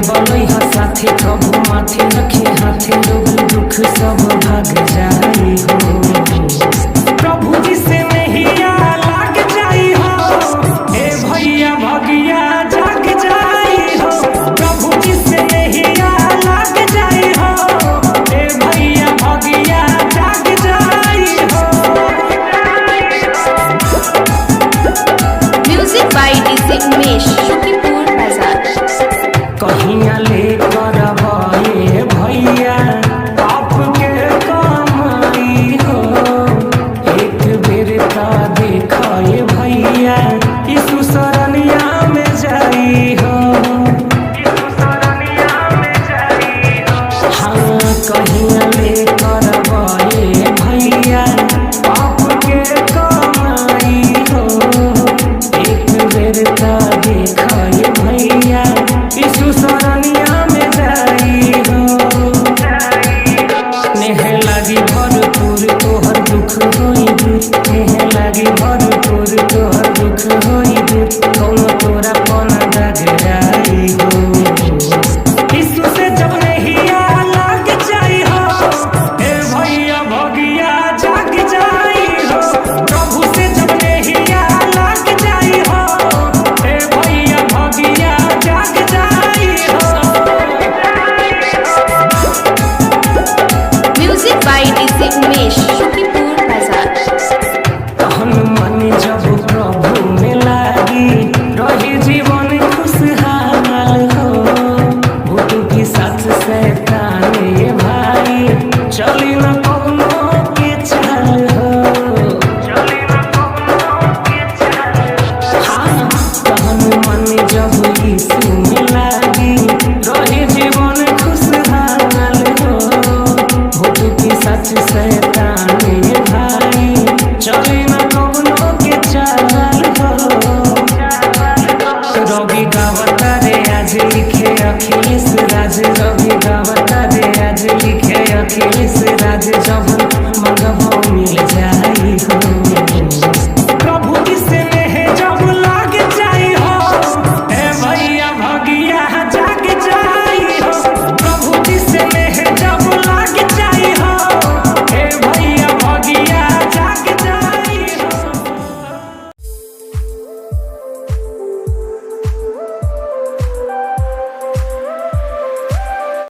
बोलई हा साथे प्रभु माथे रखे हाथे लोग दुख सब भाग जाई हो। प्रभु जी से नैया लाग जाई हो ए भैया भगिया जाग जाई हो। प्रभु जी से नैया लाग जाई हो ए भैया भगिया जाग जाई हो। Music by DJ Umesh Shukripur Bazar. कहिया ले करवाए भैया आपके कमाई हो। एक बेर का देखाए भैया यीशु शरणिया में जाई हो। हाँ कहिया ले करवाए भैया आपके कमाई हो। एक बेर का देखाए भैया यीशु शरणिया में जाई हो। नेह लागी भरपूर तोहर दुख होई दूर। नेह लागी भरपूर तोहर दुख होई दूर। कौनो तोरा पना दाग जाई हो। यीशु से जब नैया लाग जाई हो ए भैया भगिया जाग जाई हो। प्रभु से जब नैया लाग जाई हो ए भैया भगिया जाग जाई हो। Music by DJ Umesh Shukripur Bazar. तहन मन जब प्रभु में लागी रही जीवन खुशहाल हो। भूत की साथ शैतान ये भाई चली न कौनो के चाल हो। हाँ तहन मन जब यीशु में लागी रही जीवन खुशहाल हो। भूत की साथ शैतान ये भाई चली न कौनो के चाल हो। रवि गावता रे आज लिखे अखिलेश राज। रवि गावता रे आज लिखे अखिलेश राज। जब